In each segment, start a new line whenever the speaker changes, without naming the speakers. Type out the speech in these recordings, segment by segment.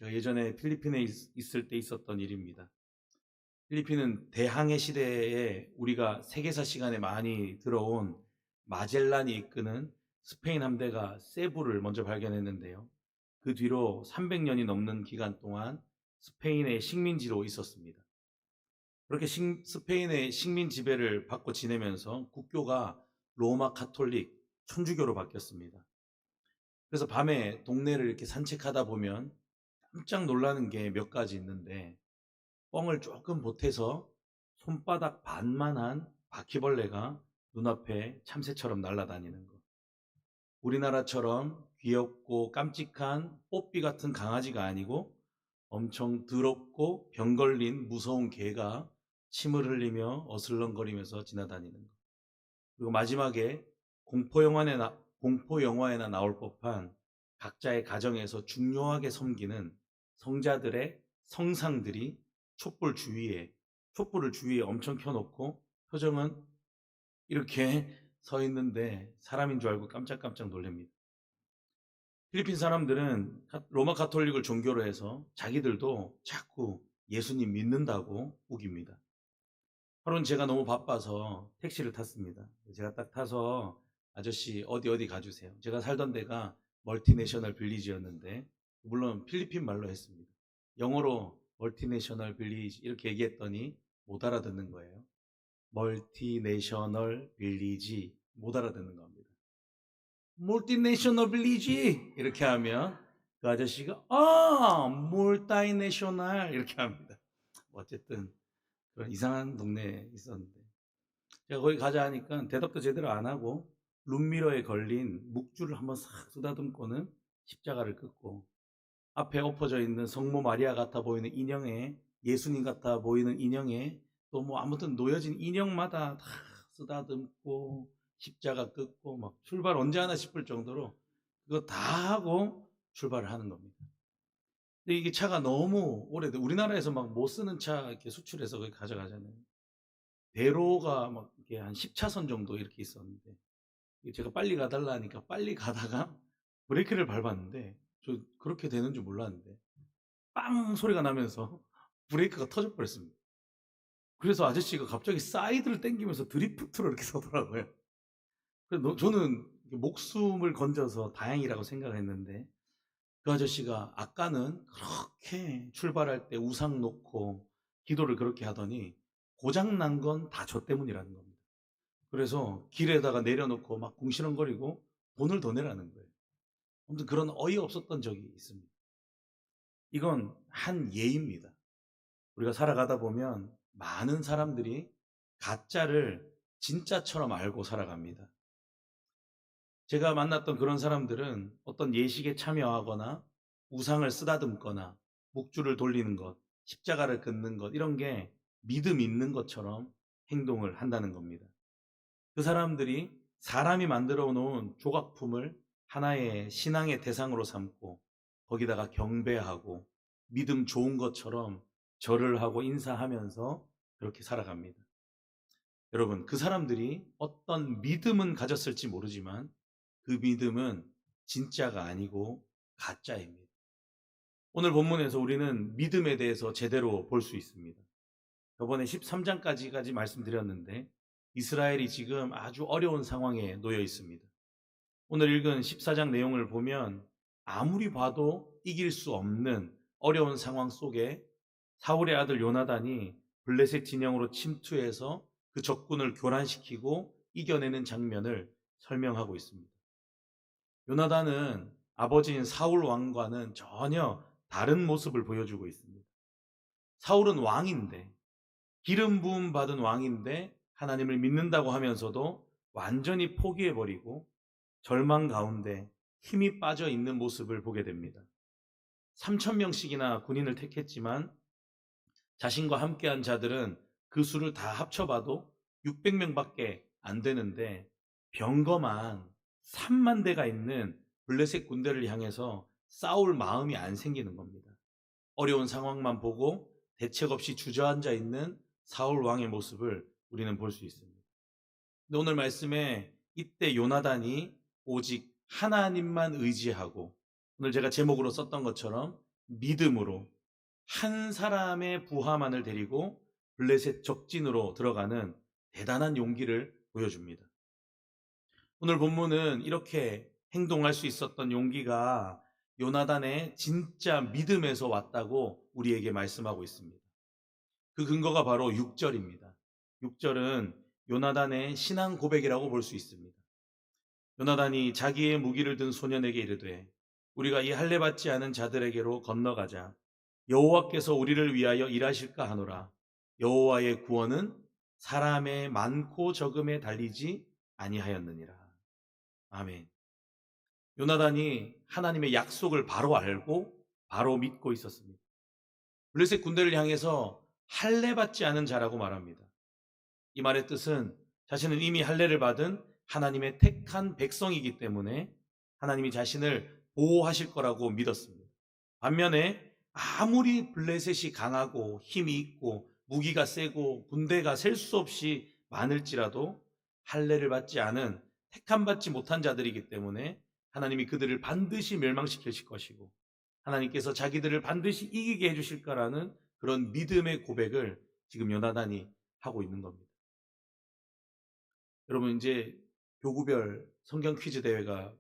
제가 예전에 필리핀에 있을 때 있었던 일입니다. 필리핀은 대항해 시대에 우리가 세계사 시간에 많이 들어온 마젤란이 이끄는 스페인 함대가 세부를 먼저 발견했는데요. 그 뒤로 300년이 넘는 기간 동안 스페인의 식민지로 있었습니다. 그렇게 스페인의 식민 지배를 받고 지내면서 국교가 로마 카톨릭 천주교로 바뀌었습니다. 그래서 밤에 동네를 이렇게 산책하다 보면 깜짝 놀라는 게 몇 가지 있는데, 뻥을 조금 보태서 손바닥 반만한 바퀴벌레가 눈앞에 참새처럼 날아다니는 것. 우리나라처럼 귀엽고 깜찍한 뽀삐 같은 강아지가 아니고 엄청 더럽고 병 걸린 무서운 개가 침을 흘리며 어슬렁거리면서 지나다니는 것. 그리고 마지막에 공포 영화에나 나올 법한 각자의 가정에서 중요하게 섬기는 성자들의 성상들이 촛불을 주위에 엄청 켜놓고 표정은 이렇게 서 있는데 사람인 줄 알고 깜짝깜짝 놀랍니다. 필리핀 사람들은 로마 가톨릭을 종교로 해서 자기들도 자꾸 예수님 믿는다고 우깁니다. 하루는 제가 너무 바빠서 택시를 탔습니다. 제가 딱 타서 아저씨 어디 가주세요. 제가 살던 데가 멀티내셔널 빌리지였는데, 물론 필리핀 말로 했습니다. 영어로 멀티내셔널 빌리지 이렇게 얘기했더니 못 알아듣는 거예요. 멀티내셔널 빌리지 못 알아듣는 겁니다. 멀티내셔널 빌리지 이렇게 하면 그 아저씨가 멀티내셔널 이렇게 합니다. 어쨌든 그런 이상한 동네에 있었는데, 제가 거기 가자 하니까 대답도 제대로 안 하고 룸미러에 걸린 묵주를 한번 싹 쓰다듬고는 십자가를 끊고, 앞에 엎어져 있는 성모 마리아 같아 보이는 인형에, 예수님 같아 보이는 인형에, 또 뭐 아무튼 놓여진 인형마다 다 쓰다듬고 십자가 끊고 막 출발 언제 하나 싶을 정도로 그거 다 하고 출발을 하는 겁니다. 근데 이게 차가 너무 오래돼. 우리나라에서 막 못 쓰는 차 이렇게 수출해서 거기 가져가잖아요. 대로가 막 이렇게 한 10차선 정도 이렇게 있었는데, 제가 빨리 가달라 하니까 빨리 가다가 브레이크를 밟았는데, 저 그렇게 되는 줄 몰랐는데 빵 소리가 나면서 브레이크가 터져 버렸습니다. 그래서 아저씨가 갑자기 사이드를 당기면서 드리프트로 이렇게 서더라고요. 그래서 저는 목숨을 건져서 다행이라고 생각했는데, 그 아저씨가 아까는 그렇게 출발할 때 우상 놓고 기도를 그렇게 하더니 고장 난 건 다 저 때문이라는 겁니다. 그래서 길에다가 내려놓고 막 궁시렁거리고 돈을 더 내라는 거예요. 아무튼 그런 어이없었던 적이 있습니다. 이건 한 예입니다. 우리가 살아가다 보면 많은 사람들이 가짜를 진짜처럼 알고 살아갑니다. 제가 만났던 그런 사람들은 어떤 예식에 참여하거나 우상을 쓰다듬거나 묵주를 돌리는 것, 십자가를 끊는 것, 이런 게 믿음 있는 것처럼 행동을 한다는 겁니다. 그 사람들이 사람이 만들어 놓은 조각품을 하나의 신앙의 대상으로 삼고 거기다가 경배하고 믿음 좋은 것처럼 절을 하고 인사하면서 그렇게 살아갑니다. 여러분, 그 사람들이 어떤 믿음은 가졌을지 모르지만 그 믿음은 진짜가 아니고 가짜입니다. 오늘 본문에서 우리는 믿음에 대해서 제대로 볼 수 있습니다. 저번에 13장까지 말씀드렸는데, 이스라엘이 지금 아주 어려운 상황에 놓여 있습니다. 오늘 읽은 14장 내용을 보면 아무리 봐도 이길 수 없는 어려운 상황 속에 사울의 아들 요나단이 블레셋 진영으로 침투해서 그 적군을 교란시키고 이겨내는 장면을 설명하고 있습니다. 요나단은 아버지인 사울 왕과는 전혀 다른 모습을 보여주고 있습니다. 사울은 왕인데, 기름 부음 받은 왕인데 하나님을 믿는다고 하면서도 완전히 포기해버리고 절망 가운데 힘이 빠져 있는 모습을 보게 됩니다. 3,000명씩이나 군인을 택했지만 자신과 함께한 자들은 그 수를 다 합쳐봐도 600명밖에 안 되는데, 병거만 3만 대가 있는 블레셋 군대를 향해서 싸울 마음이 안 생기는 겁니다. 어려운 상황만 보고 대책 없이 주저앉아 있는 사울 왕의 모습을 우리는 볼 수 있습니다. 근데 오늘 말씀에 이때 요나단이 오직 하나님만 의지하고, 오늘 제가 제목으로 썼던 것처럼 믿음으로 한 사람의 부하만을 데리고 블레셋 적진으로 들어가는 대단한 용기를 보여줍니다. 오늘 본문은 이렇게 행동할 수 있었던 용기가 요나단의 진짜 믿음에서 왔다고 우리에게 말씀하고 있습니다. 그 근거가 바로 6절입니다. 6절은 요나단의 신앙 고백이라고 볼 수 있습니다. 요나단이 자기의 무기를 든 소년에게 이르되 우리가 이 할례 받지 않은 자들에게로 건너가자. 여호와께서 우리를 위하여 일하실까 하노라. 여호와의 구원은 사람의 많고 적음에 달리지 아니하였느니라. 아멘. 요나단이 하나님의 약속을 바로 알고 바로 믿고 있었습니다. 블레셋 군대를 향해서 할례 받지 않은 자라고 말합니다. 이 말의 뜻은 자신은 이미 할례를 받은 하나님의 택한 백성이기 때문에 하나님이 자신을 보호하실 거라고 믿었습니다. 반면에 아무리 블레셋이 강하고 힘이 있고 무기가 세고 군대가 셀 수 없이 많을지라도 할례를 받지 않은 택함 받지 못한 자들이기 때문에 하나님이 그들을 반드시 멸망시키실 것이고 하나님께서 자기들을 반드시 이기게 해주실 거라는 그런 믿음의 고백을 지금 요나단이 하고 있는 겁니다. 여러분 이제 교구별 성경 퀴즈 대회가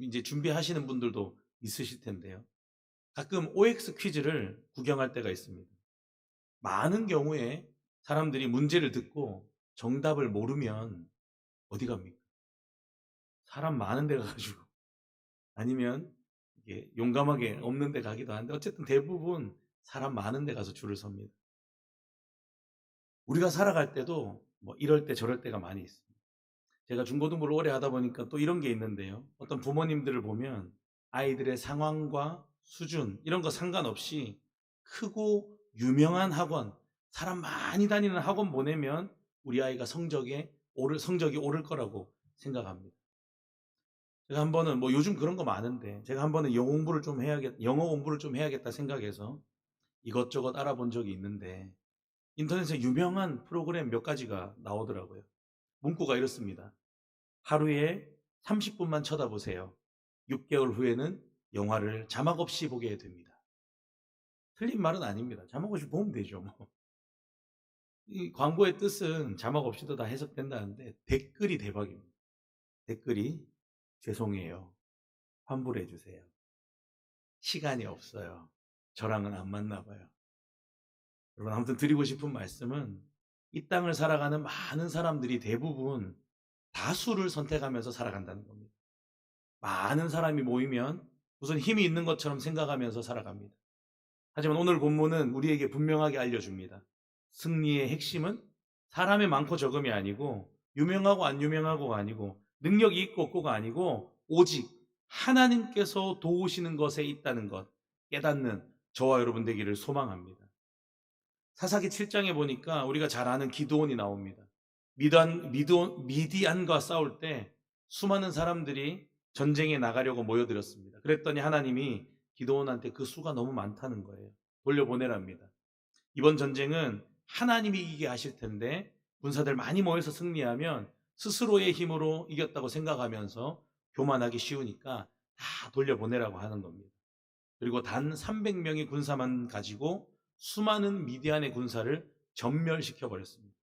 이제 준비하시는 분들도 있으실 텐데요. 가끔 OX 퀴즈를 구경할 때가 있습니다. 많은 경우에 사람들이 문제를 듣고 정답을 모르면 어디 갑니까? 사람 많은 데 가가지고 아니면 이게 용감하게 없는 데 가기도 하는데 어쨌든 대부분 사람 많은 데 가서 줄을 섭니다. 우리가 살아갈 때도 뭐 이럴 때 저럴 때가 많이 있습니다. 제가 중고등부를 오래 하다 보니까 또 이런 게 있는데요. 어떤 부모님들을 보면 아이들의 상황과 수준 이런 거 상관없이 크고 유명한 학원, 사람 많이 다니는 학원 보내면 우리 아이가 성적이 오를 거라고 생각합니다. 제가 한 번은 뭐 요즘 그런 거 많은데 제가 한 번은 영어 공부를 좀 해야겠다 생각해서 이것저것 알아본 적이 있는데 인터넷에 유명한 프로그램 몇 가지가 나오더라고요. 문구가 이렇습니다. 하루에 30분만 쳐다보세요. 6개월 후에는 영화를 자막 없이 보게 됩니다. 틀린 말은 아닙니다. 자막 없이 보면 되죠. 뭐. 이 광고의 뜻은 자막 없이도 다 해석된다는데 댓글이 대박입니다. 댓글이 죄송해요. 환불해 주세요. 시간이 없어요. 저랑은 안 맞나 봐요. 여러분 아무튼 드리고 싶은 말씀은 이 땅을 살아가는 많은 사람들이 대부분 다수를 선택하면서 살아간다는 겁니다. 많은 사람이 모이면 우선 힘이 있는 것처럼 생각하면서 살아갑니다. 하지만 오늘 본문은 우리에게 분명하게 알려줍니다. 승리의 핵심은 사람의 많고 적음이 아니고 유명하고 안 유명하고가 아니고 능력이 있고 없고가 아니고 오직 하나님께서 도우시는 것에 있다는 것 깨닫는 저와 여러분 되기를 소망합니다. 사사기 7장에 보니까 우리가 잘 아는 기드온이 나옵니다. 미디안과 싸울 때 수많은 사람들이 전쟁에 나가려고 모여들었습니다. 그랬더니 하나님이 기드온한테 그 수가 너무 많다는 거예요. 돌려보내랍니다. 이번 전쟁은 하나님이 이기게 하실 텐데 군사들 많이 모여서 승리하면 스스로의 힘으로 이겼다고 생각하면서 교만하기 쉬우니까 다 돌려보내라고 하는 겁니다. 그리고 단 300명의 군사만 가지고 수많은 미디안의 군사를 전멸시켜 버렸습니다.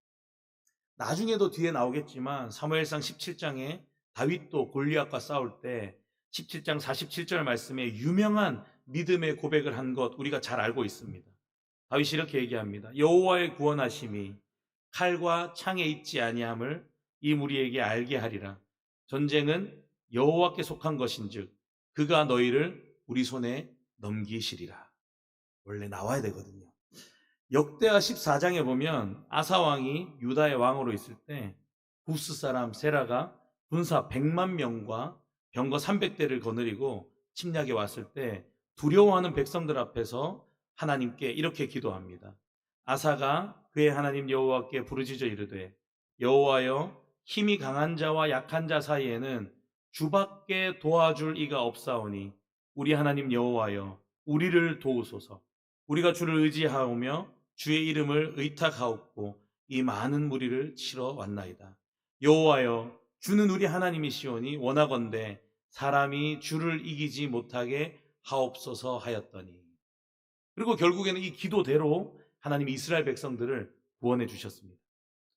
나중에도 뒤에 나오겠지만 사무엘상 17장에 다윗도 골리앗과 싸울 때 17장 47절 말씀에 유명한 믿음의 고백을 한 것 우리가 잘 알고 있습니다. 다윗이 이렇게 얘기합니다. 여호와의 구원하심이 칼과 창에 있지 아니함을 이 무리에게 알게 하리라. 전쟁은 여호와께 속한 것인즉 그가 너희를 우리 손에 넘기시리라. 원래 나와야 되거든요. 역대하 14장에 보면 아사 왕이 유다의 왕으로 있을 때 구스 사람 세라가 군사 100만 명과 병거 300대를 거느리고 침략에 왔을 때 두려워하는 백성들 앞에서 하나님께 이렇게 기도합니다. 아사가 그의 하나님 여호와께 부르짖어 이르되 여호와여 힘이 강한 자와 약한 자 사이에는 주밖에 도와줄 이가 없사오니 우리 하나님 여호와여 우리를 도우소서. 우리가 주를 의지하오며 주의 이름을 의탁하옵고 이 많은 무리를 치러 왔나이다. 여호와여 주는 우리 하나님이시오니 원하건대 사람이 주를 이기지 못하게 하옵소서 하였더니 그리고 결국에는 이 기도대로 하나님이 이스라엘 백성들을 구원해 주셨습니다.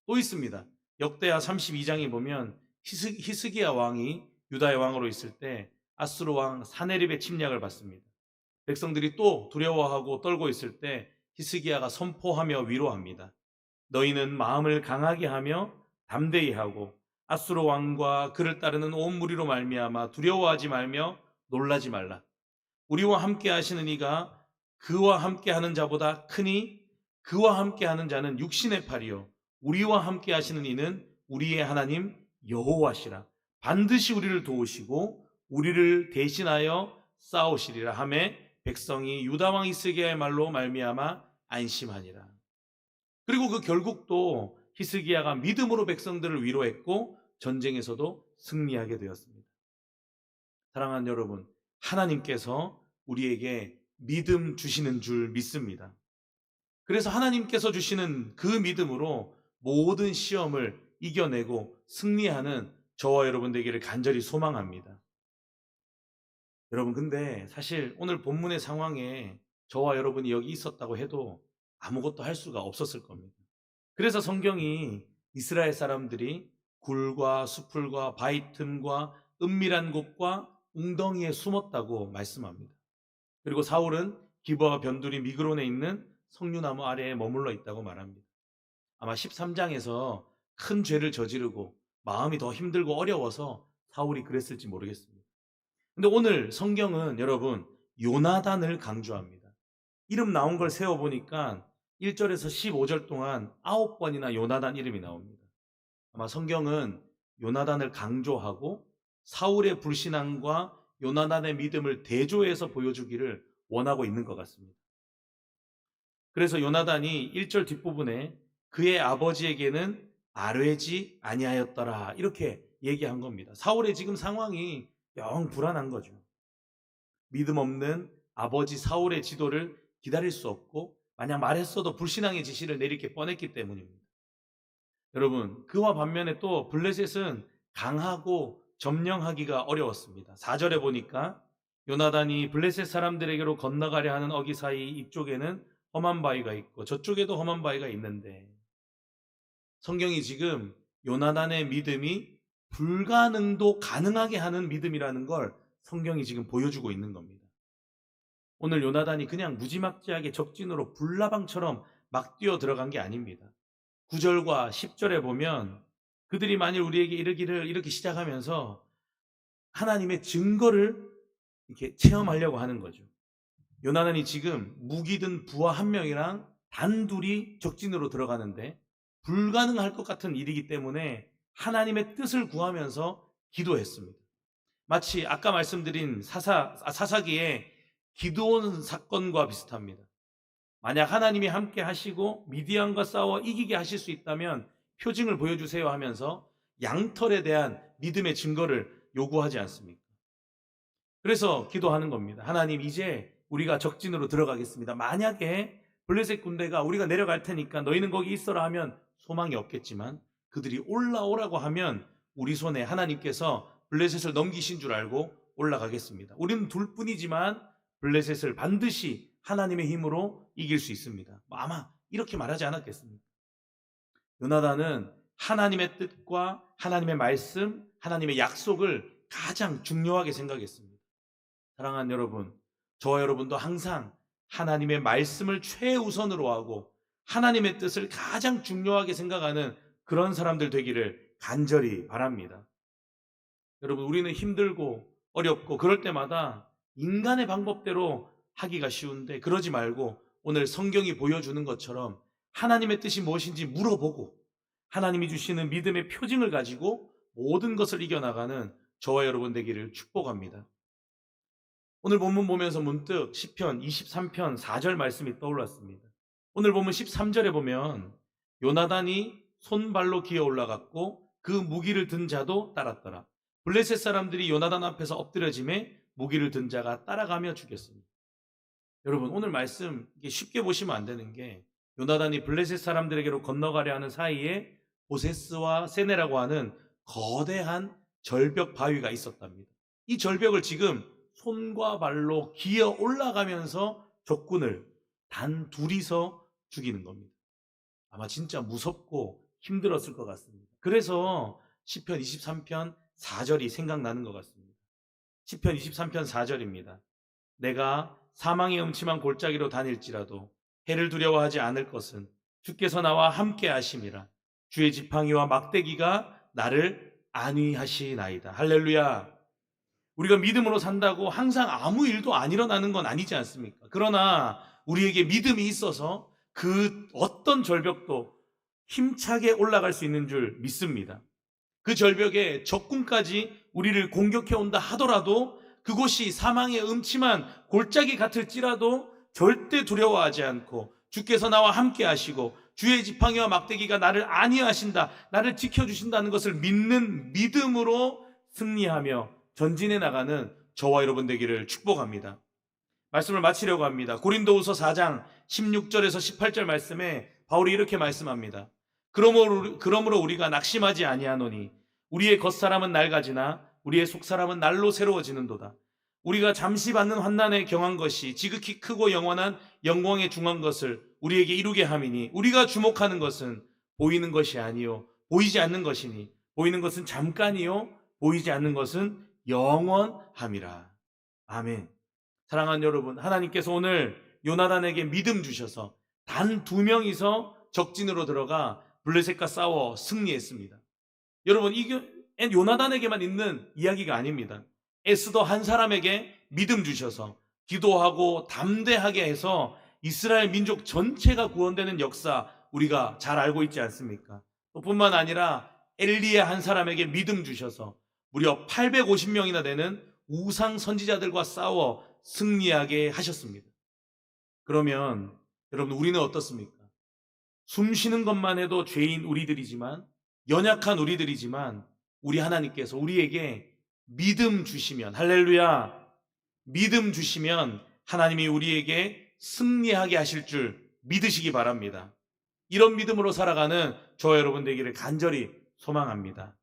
또 있습니다. 역대하 32장에 보면 히스기야 왕이 유다의 왕으로 있을 때 아수르 왕 사네립의 침략을 받습니다. 백성들이 또 두려워하고 떨고 있을 때 히스기야가 선포하며 위로합니다. 너희는 마음을 강하게 하며 담대히 하고 아수르 왕과 그를 따르는 온 무리로 말미암아 두려워하지 말며 놀라지 말라. 우리와 함께 하시는 이가 그와 함께 하는 자보다 크니 그와 함께 하는 자는 육신의 팔이요 우리와 함께 하시는 이는 우리의 하나님 여호와시라. 반드시 우리를 도우시고 우리를 대신하여 싸우시리라 하매 백성이 유다 왕 히스기야의 말로 말미암아 안심하니라. 그리고 그 결국도 히스기야가 믿음으로 백성들을 위로했고 전쟁에서도 승리하게 되었습니다. 사랑하는 여러분, 하나님께서 우리에게 믿음 주시는 줄 믿습니다. 그래서 하나님께서 주시는 그 믿음으로 모든 시험을 이겨내고 승리하는 저와 여러분 되기를 간절히 소망합니다. 여러분, 근데 사실 오늘 본문의 상황에 저와 여러분이 여기 있었다고 해도 아무것도 할 수가 없었을 겁니다. 그래서 성경이 이스라엘 사람들이 굴과 수풀과 바위 틈과 은밀한 곳과 웅덩이에 숨었다고 말씀합니다. 그리고 사울은 기브와 변두리 미그론에 있는 석류나무 아래에 머물러 있다고 말합니다. 아마 13장에서 큰 죄를 저지르고 마음이 더 힘들고 어려워서 사울이 그랬을지 모르겠습니다. 근데 오늘 성경은 여러분 요나단을 강조합니다. 이름 나온 걸 세어보니까 1절에서 15절 동안 9번이나 요나단 이름이 나옵니다. 아마 성경은 요나단을 강조하고 사울의 불신앙과 요나단의 믿음을 대조해서 보여주기를 원하고 있는 것 같습니다. 그래서 요나단이 1절 뒷부분에 그의 아버지에게는 아뢰지 아니하였더라 이렇게 얘기한 겁니다. 사울의 지금 상황이 영 불안한 거죠. 믿음 없는 아버지 사울의 지도를 기다릴 수 없고 만약 말했어도 불신앙의 지시를 내릴 게 뻔했기 때문입니다. 여러분, 그와 반면에 또 블레셋은 강하고 점령하기가 어려웠습니다. 4절에 보니까 요나단이 블레셋 사람들에게로 건너가려 하는 어기 사이 이쪽에는 험한 바위가 있고 저쪽에도 험한 바위가 있는데 성경이 지금 요나단의 믿음이 불가능도 가능하게 하는 믿음이라는 걸 성경이 지금 보여주고 있는 겁니다. 오늘 요나단이 그냥 무지막지하게 적진으로 불나방처럼 막 뛰어 들어간 게 아닙니다. 9절과 10절에 보면 그들이 만일 우리에게 이르기를 이렇게 시작하면서 하나님의 증거를 이렇게 체험하려고 하는 거죠. 요나단이 지금 무기 든 부하 한 명이랑 단둘이 적진으로 들어가는데 불가능할 것 같은 일이기 때문에 하나님의 뜻을 구하면서 기도했습니다. 마치 아까 말씀드린 사사기의 기드온 사건과 비슷합니다. 만약 하나님이 함께 하시고 미디안과 싸워 이기게 하실 수 있다면 표징을 보여주세요 하면서 양털에 대한 믿음의 증거를 요구하지 않습니까? 그래서 기도하는 겁니다. 하나님, 이제 우리가 적진으로 들어가겠습니다. 만약에 블레셋 군대가 우리가 내려갈 테니까 너희는 거기 있어라 하면 소망이 없겠지만 그들이 올라오라고 하면 우리 손에 하나님께서 블레셋을 넘기신 줄 알고 올라가겠습니다. 우리는 둘뿐이지만 블레셋을 반드시 하나님의 힘으로 이길 수 있습니다. 아마 이렇게 말하지 않았겠습니까? 요나단은 하나님의 뜻과 하나님의 말씀, 하나님의 약속을 가장 중요하게 생각했습니다. 사랑하는 여러분, 저와 여러분도 항상 하나님의 말씀을 최우선으로 하고 하나님의 뜻을 가장 중요하게 생각하는 그런 사람들 되기를 간절히 바랍니다. 여러분, 우리는 힘들고 어렵고 그럴 때마다 인간의 방법대로 하기가 쉬운데 그러지 말고 오늘 성경이 보여주는 것처럼 하나님의 뜻이 무엇인지 물어보고 하나님이 주시는 믿음의 표징을 가지고 모든 것을 이겨나가는 저와 여러분 되기를 축복합니다. 오늘 본문 보면서 문득 시편 23편 4절 말씀이 떠올랐습니다. 오늘 본문 13절에 보면 요나단이 손발로 기어 올라갔고 그 무기를 든 자도 따랐더라. 블레셋 사람들이 요나단 앞에서 엎드려짐에 무기를 든 자가 따라가며 죽였습니다. 여러분, 오늘 말씀 쉽게 보시면 안 되는 게 요나단이 블레셋 사람들에게로 건너가려 하는 사이에 보세스와 세네라고 하는 거대한 절벽 바위가 있었답니다. 이 절벽을 지금 손과 발로 기어 올라가면서 적군을 단 둘이서 죽이는 겁니다. 아마 진짜 무섭고 힘들었을 것 같습니다. 그래서 시편 23편 4절이 생각나는 것 같습니다. 시편 23편 4절입니다. 내가 사망의 음침한 골짜기로 다닐지라도 해를 두려워하지 않을 것은 주께서 나와 함께 하심이라. 주의 지팡이와 막대기가 나를 안위하시나이다. 할렐루야. 우리가 믿음으로 산다고 항상 아무 일도 안 일어나는 건 아니지 않습니까? 그러나 우리에게 믿음이 있어서 그 어떤 절벽도 힘차게 올라갈 수 있는 줄 믿습니다. 그 절벽에 적군까지 우리를 공격해 온다 하더라도 그곳이 사망의 음침한 골짜기 같을지라도 절대 두려워하지 않고 주께서 나와 함께 하시고 주의 지팡이와 막대기가 나를 안위하신다, 나를 지켜주신다는 것을 믿는 믿음으로 승리하며 전진해 나가는 저와 여러분 되기를 축복합니다. 말씀을 마치려고 합니다. 고린도후서 4장 16절에서 18절 말씀에 바울이 이렇게 말씀합니다. 그러므로 우리가 낙심하지 아니하노니 우리의 겉사람은 낡아지나 우리의 속사람은 날로 새로워지는도다. 우리가 잠시 받는 환난에 경한 것이 지극히 크고 영원한 영광에 중한 것을 우리에게 이루게 함이니 우리가 주목하는 것은 보이는 것이 아니요 보이지 않는 것이니 보이는 것은 잠깐이요 보이지 않는 것은 영원함이라. 아멘. 사랑하는 여러분, 하나님께서 오늘 요나단에게 믿음 주셔서 단 2명이서 적진으로 들어가 블레셋과 싸워 승리했습니다. 여러분, 이게 요나단에게만 있는 이야기가 아닙니다. 에스더 한 사람에게 믿음 주셔서 기도하고 담대하게 해서 이스라엘 민족 전체가 구원되는 역사 우리가 잘 알고 있지 않습니까? 또 뿐만 아니라 엘리의 한 사람에게 믿음 주셔서 무려 850명이나 되는 우상 선지자들과 싸워 승리하게 하셨습니다. 그러면 여러분, 우리는 어떻습니까? 숨 쉬는 것만 해도 죄인 우리들이지만, 연약한 우리들이지만 우리 하나님께서 우리에게 믿음 주시면, 할렐루야, 믿음 주시면 하나님이 우리에게 승리하게 하실 줄 믿으시기 바랍니다. 이런 믿음으로 살아가는 저와 여러분 되기를 간절히 소망합니다.